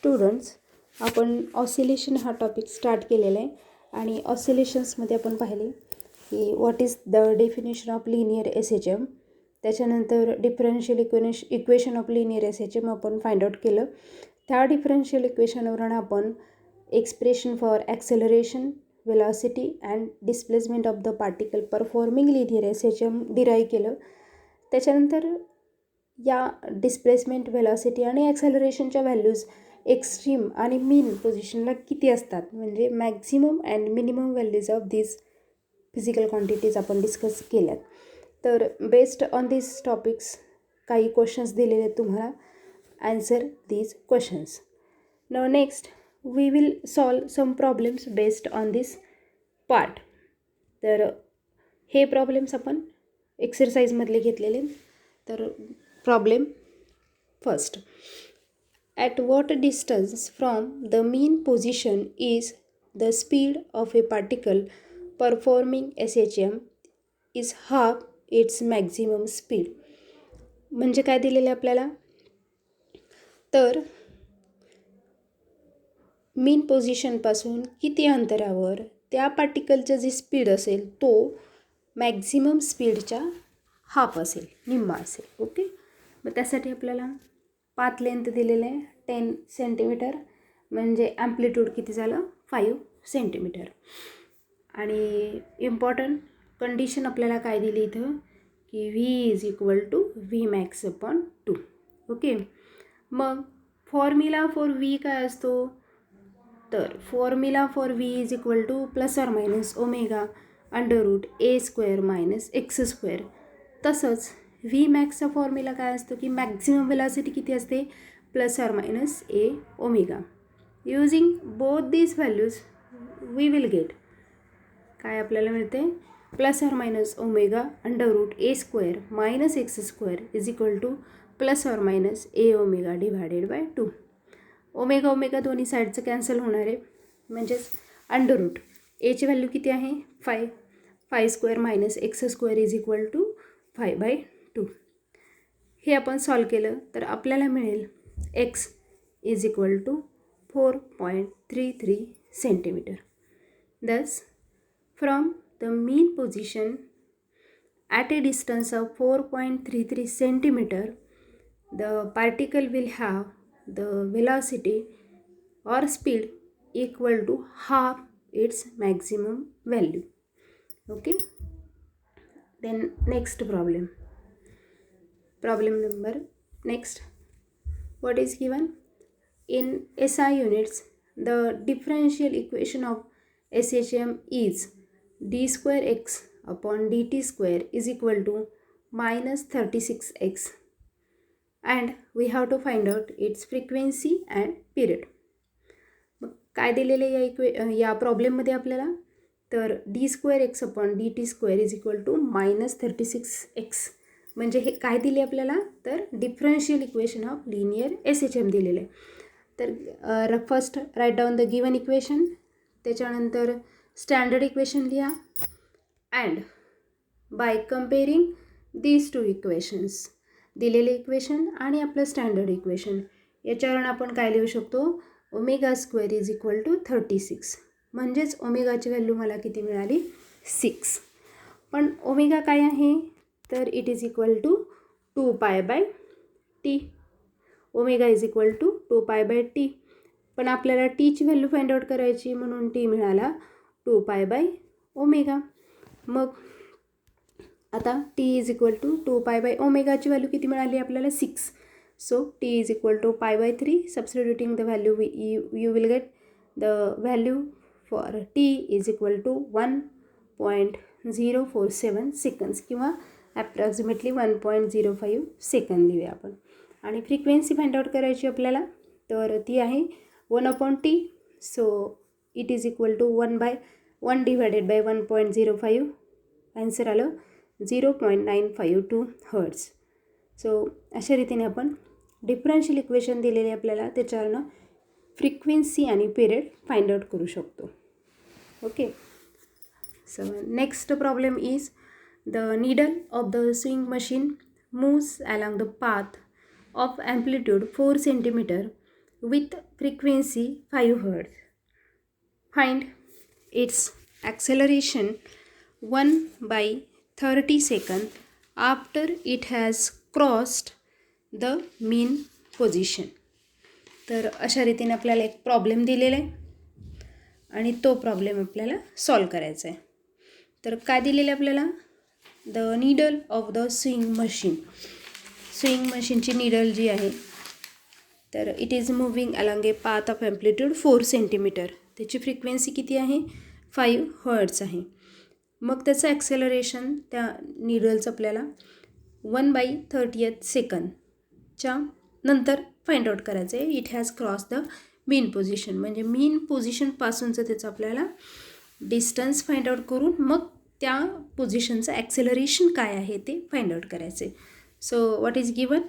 Students, आपण oscillation हा topic start केलेला आहे आणि ऑसिलेशन्समध्ये आपण पाहिले की what is the definition of linear S H M, त्याच्यानंतर differential equation of linear S H M आपण फाइंड आउट केलं. त्या डिफरन्शियल इक्वेशनवरून आपण expression for acceleration, velocity and displacement of the particle performing linear S H M derive केलं. त्याच्यानंतर या displacement, velocity आणि ॲक्सेलरेशनच्या व्हॅल्यूज एक्स्ट्रीम आणि मीन पोझिशनला किती असतात, म्हणजे maximum and minimum values of this physical quantities आपण डिस्कस केल्यात. तर बेस्ड ऑन दिस टॉपिक्स काही क्वेश्चन्स दिलेले आहेत तुम्हाला. Answer these questions. Now next we will solve some problems based on this part. तर हे प्रॉब्लेम्स आपण एक्सरसाइजमधले घेतलेले. तर problem first. At what distance from the mean position is the speed of a particle performing SHM is half its maximum speed. म्हणजे काय दिलेलं आहे आपल्याला, तर मीन पोझिशनपासून किती अंतरावर त्या पार्टिकलचं जे स्पीड असेल तो मॅक्झिमम स्पीडच्या हाफ असेल, निम्मा असेल. ओके, मग त्यासाठी आपल्याला पाथ लेंथ दिलेलं आहे 10 सेंटीमीटर, म्हणजे ॲम्प्लिट्यूड किती झालं 5 सेंटीमीटर. आणि इम्पॉर्टंट कंडिशन आपल्याला काय दिली इथं की V is equal to V max upon 2. Okay, मग फॉर्म्युला फॉर V काय असतो, तर formula for V is equal to plus or minus omega under root A square minus x square. तसंच V मॅक्सचा फॉर्म्युला काय असतो की मॅक्झिमम वेलॉसिटी किती असते, plus or minus A omega. Using both these values we will get, काय आपल्याला मिळते, plus or minus omega under root A square minus x square is equal to plus or minus A omega divided by 2. Omega omega दोन्ही साईडचं cancel होणार आहे, म्हणजेच under route एची value किती आहे 5 square minus x square is equal to 5/2. हे आपण सॉल्व केलं तर आपल्याला मिळेल x is equal to 4.33 centimetre. Thus from the mean position at a distance of 4.33 centimetre the particle will have the velocity or speed equal to half its maximum value. Okay, then next problem number next. What is given in SI units, the differential equation of SHM is d square x upon dt square is equal to minus 36x, and we have to find out its frequency and period. काय दिलेले या प्रॉब्लेममध्ये आपल्याला, तर D square X upon D T square is equal to minus 36x. म्हणजे हे काय दिले आपल्याला, तर differential equation of linear S H M दिलेलं आहे. तर first write down the given equation, त्याच्यानंतर स्टँडर्ड इक्वेशन लिहा, and by comparing these 2 equations, दिलेले इक्वेशन आणि आपलं स्टँडर्ड इक्वेशन, याच्यावरून आपण काय लिहू शकतो, omega square is equal to 36. म्हणजेच ओमेगाची व्हॅल्यू मला किती मिळाली 6. पण ओमेगा काय आहे, तर it is equal to 2π/t. Omega is equal to 2π/t. पण आपल्याला टीची व्हॅल्यू फाइंड आउट करायची, म्हणून टी मिळाला 2π/ओमेगा. मग आता टी इज इक्वल टू 2π/ओमेगाची व्हॅल्यू किती मिळाली आपल्याला 6. So t is equal to π/3. Substituting the value, you will get the value for t is equal to 1.047 seconds किंवा ॲप्रॉक्सिमेटली 1.05 सेकंद लिहूया आपण. आणि फ्रिक्वेन्सी फाइंड आउट करायची आपल्याला, तर ती आहे 1/t. So it is equal to 1/1 divided by 1.05. Answer आलं 0.952 हर्ट्स. सो अशा रीतीने आपण डिफरन्शियल इक्वेशन दिलेले आपल्याला, त्याच्यावरनं फ्रिक्वेन्सी आणि पिरियड फाइंड आउट करू शकतो. Okay, so next problem is the needle of the swing machine moves along the path of amplitude 4 centimetre with frequency 5 Hz. Find its acceleration 1 by 30 seconds after it has crossed the mean position. तर अशा रीतीने आपल्याला एक problem दिलेला आहे आणि तो problem आपल्याला सॉल्व करायचा आहे. तर काय दिलेलं आहे आपल्याला? The needle of the swing machine. Swing मशीनची नीडल जी आहे तर it is moving along a path of amplitude 4 centimetre. त्याची फ्रिक्वेन्सी किती आहे? 5 हर्ट्स आहे. मग त्याचं ॲक्सेलरेशन त्या नीडलचं आपल्याला 1/30 सेकंदच्या नंतर फाइंड आउट करायचं आहे. It has cross the mean position. म्हणजे मीन पोझिशनपासूनचं त्याचं आपल्याला डिस्टन्स फाइंड आउट करून मग त्या पोझिशनचं ॲक्सेलरेशन काय आहे ते फाइंड आउट करायचं आहे. So what is given?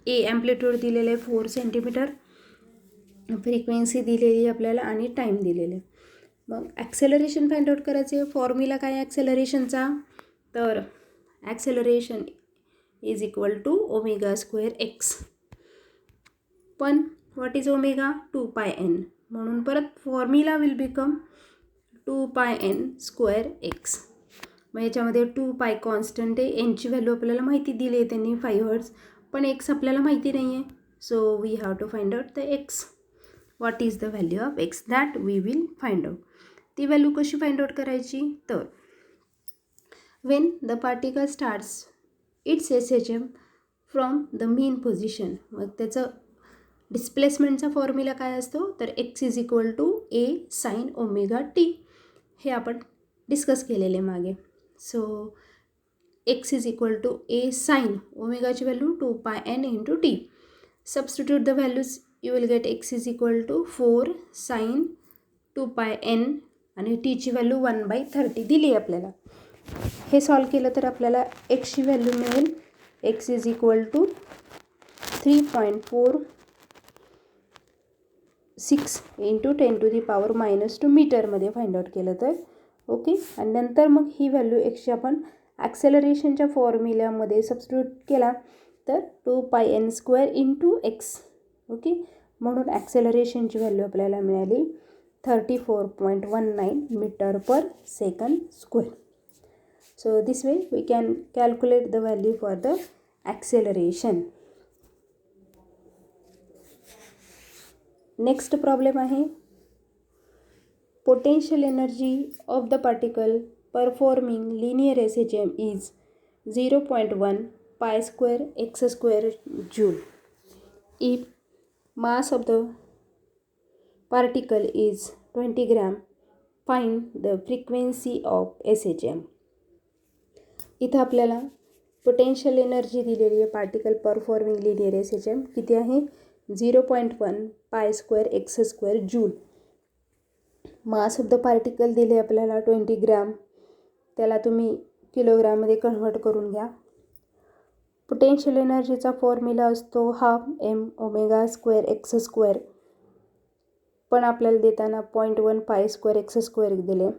A amplitude दिलेलं आहे 4 सेंटीमीटर, फ्रिक्वेन्सी दिलेली आहे आपल्याला आणि टाईम दिलेलं आहे. मग ॲक्सेलरेशन फाइंड आउट करायचे. फॉर्म्युला काय आहे ॲक्सेलरेशनचा? तर acceleration is equal to ω² x. पण व्हॉट इज ओमेगा? 2πn. म्हणून परत formula will become 2πn² x. मग याच्यामध्ये 2π कॉन्स्टंट आहे. एनची व्हॅल्यू आपल्याला माहिती दिली आहे त्यांनी 5 हर्ट्स, पण एक्स आपल्याला माहिती नाही आहे. So we have to find out the x. What is the value of x? That we will find out. ती व्हॅल्यू कशी फाइंड आउट करायची? तर when the particle starts its SHM from the mean position. मग त्याचं डिस्प्लेसमेंटचा formula काय असतो? तर x is equal to A sin ωt. हे आपण डिस्कस केलेले मागे. So x is equal to A sin ओमेगाची value 2πn × t. Substitute the values, you will get x is equal to 4 sin 2πn आणि टीची व्हॅल्यू 1/30 दिली आहे आपल्याला. हे सॉल्व केलं तर आपल्याला एक्सची व्हॅल्यू मिळेल x इज इक्वल टू 3.46 × 10⁻² मीटरमध्ये फाइंड आउट केलं तर. ओके. आणि नंतर मग ही व्हॅल्यू एक्सची आपण ॲक्सेलरेशनच्या फॉर्म्युल्यामध्ये सबस्टिट्यूट केला तर 2πn² × x. ओके. म्हणून ॲक्सेलरेशनची व्हॅल्यू आपल्याला मिळाली 34.19 मीटर/सेकंड². So this way we can calculate the value for the acceleration. Next problem आहे potential energy of the particle performing linear SHM is 0.1 π² x² joule. If mass of the particle is 20 gram, find the frequency of SHM. इथं आपल्याला potential energy दिलेली आहे particle performing linear SHM किती आहे? 0.1 π² x² joule. Mass of the particle दिले आपल्याला 20 gram. त्याला तुम्ही किलोग्राममध्ये कन्व्हर्ट करून घ्या. पोटेन्शियल एनर्जीचा फॉर्म्युला असतो 12 mω² x². पण आपल्याला देताना 0.1 π² x² दिले.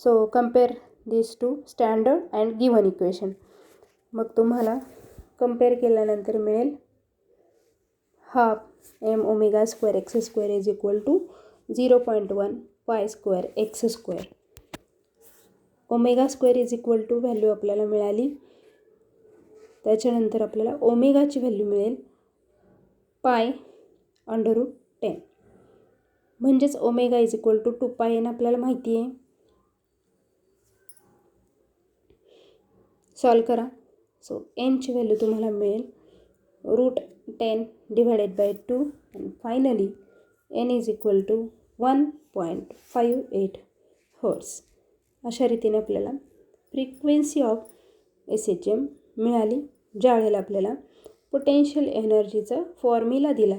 So compare this to standard and given equation. मग तुम्हाला कम्पेअर केल्यानंतर मिळेल 12 mω² x² is equal to 0.1 π² x². ω² is equal to value आपल्याला मिळाली. त्याच्यानंतर आपल्याला ओमेगाची व्हॅल्यू मिळेल π√10. म्हणजेच omega is equal to 2πn आपल्याला माहिती आहे. सॉल्व करा. सो एनची व्हॅल्यू तुम्हाला मिळेल √10 / 2 आणि finally N is equal to 1.58 hertz. अशा रीतीने आपल्याला फ्रिक्वेन्सी ऑफ SHM मिळाली ज्या वेळेला आपल्याला पोटेन्शियल एनर्जीचा फॉर्म्युला दिला.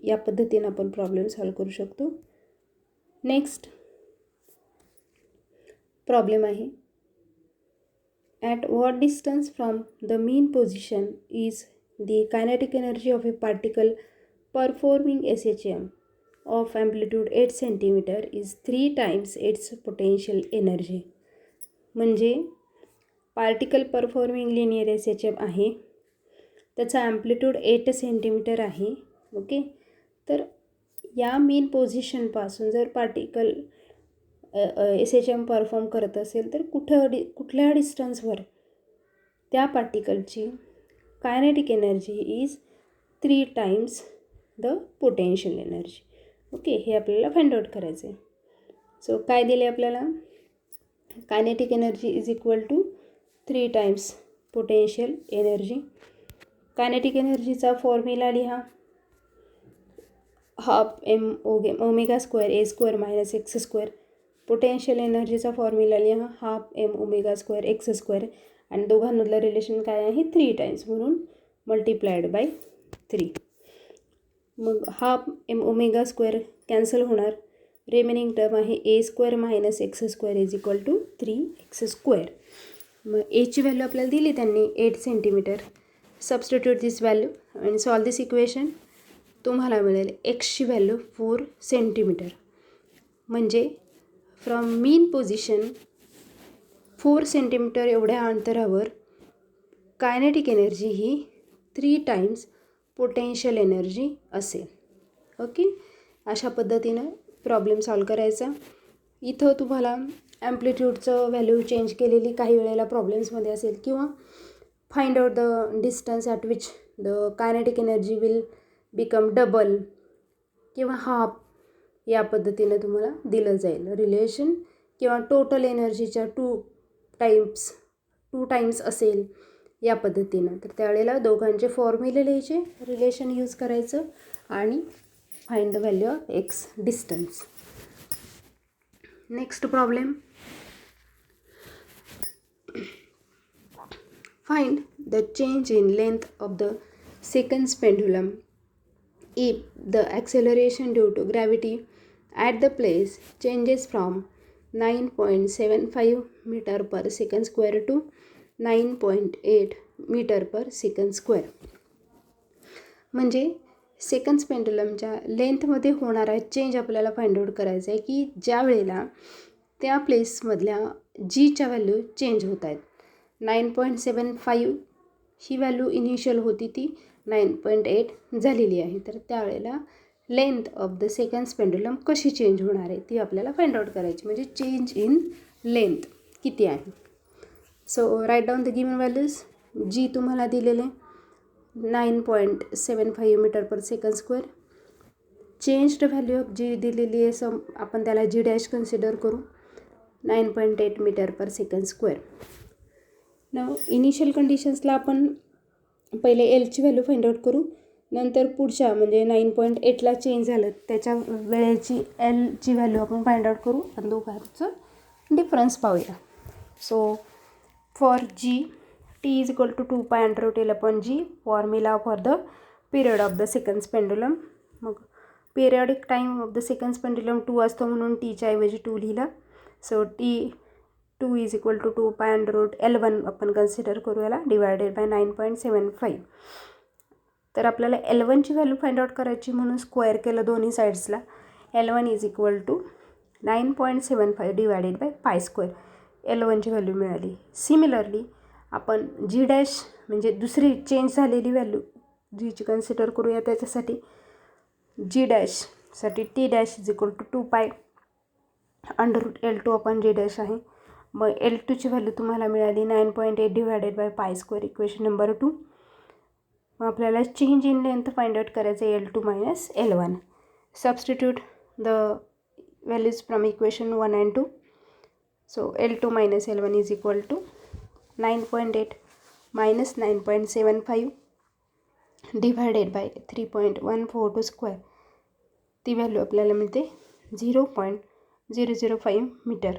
या पद्धतीने आपण प्रॉब्लेम सॉल्व करू शकतो. नेक्स्ट प्रॉब्लेम आहे at what distance from the mean position is the kinetic energy of A particle performing SHM of amplitude 8 centimetre is 3 times its potential energy. म्हणजे पार्टिकल परफॉर्मिंग लिनियर SHM आहे त्याचा amplitude 8 centimetre आहे. Okay, तर या main पोझिशनपासून जर particle SHM perform करत असेल तर कुठल्या डिस्टन्सवर त्या पार्टिकलची kinetic energy is 3 times the potential energy. Okay, हे आपल्याला फाइंड आउट करायचं आहे. सो काय दिले आपल्याला? Kinetic energy is equal to 3 times potential energy. Kinetic एनर्जीचा फॉर्म्युला लिहा. Half omega square A square minus x square. Potential एनर्जीचा फॉर्म्युला लिहा. Half omega square x square आणि दोघांमधलं रिलेशन काय आहे? 3 टाइम्स, म्हणून मल्टिप्लाइड बाय 3. मग हाफ ओमेगा स्क्वेअर कॅन्सल होणार. रिमेनिंग टर्म आहे A square minus x square is equal to 3x square. मग एची व्हॅल्यू आपल्याला दिली त्यांनी 8 centimetre. Substitute this value and solve this equation. तुम्हाला मिळेल एक्सची व्हॅल्यू 4 सेंटीमीटर. म्हणजे फ्रॉम मीन पोझिशन 4 सेंटीमीटर एवढ्या अंतरावर कायनेटिक एनर्जी ही 3 टाइम्स पोटेन्शियल एनर्जी असेल. ओके, अशा पद्धतीनं प्रॉब्लेम सॉल्व करायचा. इथं तुम्हाला ॲम्प्लिट्यूडचं व्हॅल्यू चेंज केलेली काही वेळेला प्रॉब्लेम्समध्ये असेल, किंवा find out the distance at which the kinetic energy will become double किंवा हाफ, या पद्धतीनं तुम्हाला दिलं जाईल रिलेशन. किंवा टोटल एनर्जीच्या 2 टाइम्स असेल या पद्धतीनं. तर त्यावेळेला दोघांचे फॉर्म्युले लिहायचे, रिलेशन यूज करायचं आणि find the value of x distance. Next problem. Find the change in length of the seconds pendulum if the acceleration due to gravity at the place changes from 9.75 meter per second square to 9.8 meter per second square. म्हणजे seconds पेंडुलमच्या लेंथमध्ये होणारा change आपल्याला find out करायचा आहे की ज्या वेळेला त्या प्लेसमधल्या जीच्या व्हॅल्यू चेंज होत आहेत. 9.75 ही व्हॅल्यू इनिशियल होती, ती 9.8 झालेली आहे. तर त्यावेळेला length of the seconds pendulum कशी चेंज होणार आहे ती आपल्याला फाइंड आउट करायची. म्हणजे चेंज इन लेंथ किती आहे. So write down the given values. G तुम्हाला दिलेले 9.75 metre per second square. Changed value of g दिलेली आहे, सम आपण त्याला जी डॅश कन्सिडर करू. 9.8 मीटर पर सेकंड स्क्वेअर. न इनिशियल कंडिशन्सला आपण पहिले एलची व्हॅल्यू फाइंड आउट करू, नंतर पुढच्या म्हणजे 9.8ला चेंज झालं त्याच्या वेळेची एलची व्हॅल्यू आपण फाइंड आउट करू आणि दोघांचं डिफरन्स पाहूया. So for g T is equal to 2π√L/g, formula for the period of the seconds pendulum. मग periodic time of the seconds pendulum 2 असतो म्हणून टीच्या ऐवजी 2 लिहिला. So T2 is equal to 2π√L1 आपण कन्सिडर करू याला, डिवायडेड बाय 9.75. तर आपल्याला L1ची व्हॅल्यू फाइंड आउट करायची म्हणून स्क्वेअर केलं दोन्ही साईड्सला. L1 is equal to 9.75 divided by pi square. L1ची व्हॅल्यू मिळाली. सिमिलरली आपण जी डॅश म्हणजे दुसरी चेंज झालेली व्हॅल्यू जीची कन्सिडर करूया. त्याच्यासाठी जी डॅशसाठी T dash is equal to 2π√L2/g dash आहे. मग L2ची व्हॅल्यू तुम्हाला मिळाली 9.8 divided by pi square, equation number 2. मग आपल्याला change in length find out करायचं आहे L2 minus L1. Substitute the values from equation 1 and 2. So L2 minus L1 is equal to 9.8 minus 9.75 divided by 3.142 square. ती value आपल्याला मिळते 0.005 metre.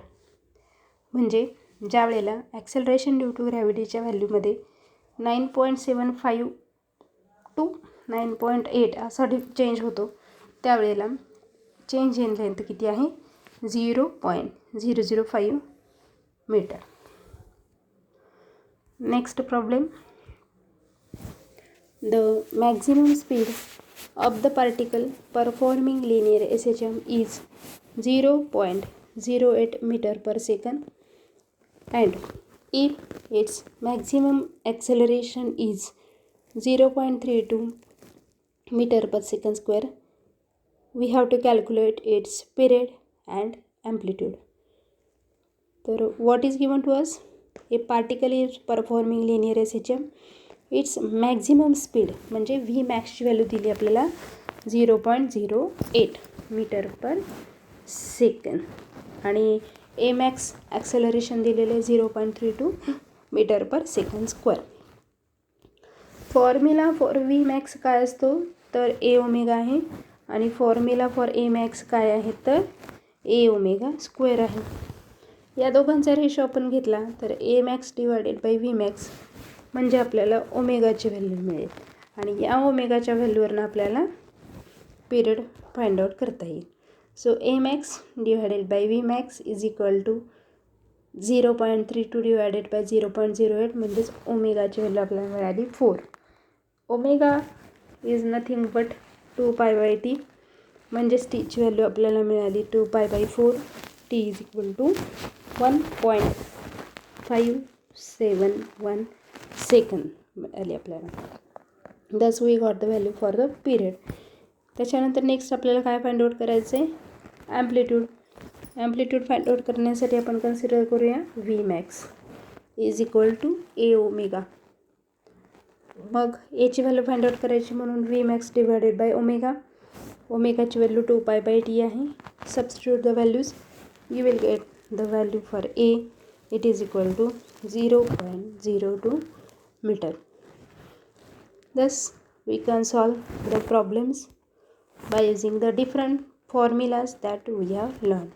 म्हणजे ज्या वेळेला ॲक्सेलरेशन ड्यू टू ग्रॅव्हिटीच्या व्हॅल्यूमध्ये 9.75 टू 9.8 असा change होतो, त्यावेळेला चेंज इन लेंथ किती आहे? 0.005 metre. Next problem. The maximum speed of the particle performing linear SHM is 0.08 metre per second and if its maximum acceleration is 0.32 meter per second square. We have to calculate its period and amplitude. So what is given to us? A particle is performing linear SHM. Its maximum speed म्हणजे V max ची value दिली आपल्याला 0.08 metre per second आणि A max acceleration दिलेले 0.32 metre per second square. Formula for V max काय असतो तर A omega आहे आणि फॉर्म्युला फॉर A max काय आहे तर A ओमेगा स्क्वेअर आहे. या दोघांचा रेशो आपण घेतला तर A max divided by V max म्हणजे आपल्याला ओमेगाची व्हॅल्यू मिळेल आणि या ओमेगाच्या व्हॅल्यूवरनं आपल्याला पिरियड फाइंड आउट करता येईल. So A max divided by V max is equal to 0.32 divided by 0.08 म्हणजेच ओमेगाची व्हॅल्यू आपल्याला मिळाली 4. Omega is nothing but 2π/t म्हणजेच टीची व्हॅल्यू आपल्याला मिळाली 2π/4. T is equal to 1.571 second मिळाली आपल्याला. Thus we got the value for the period. त्याच्यानंतर नेक्स्ट आपल्याला काय फाइंड आउट करायचं आहे ॲम्प्लिट्यूड. ॲम्प्लिट्यूड फाइंड आउट करण्यासाठी आपण कन्सिडर करूया V max is equal to A omega. मग एची व्हॅल्यू फाइंड आउट करायची म्हणून V max divided by omega. ओमेगाची व्हॅल्यू 2π/t आहे. Substitute the values you will get the value for A. It is equal to 0.02 meter. Thus we can solve the problems by using the different formulas that we have learned.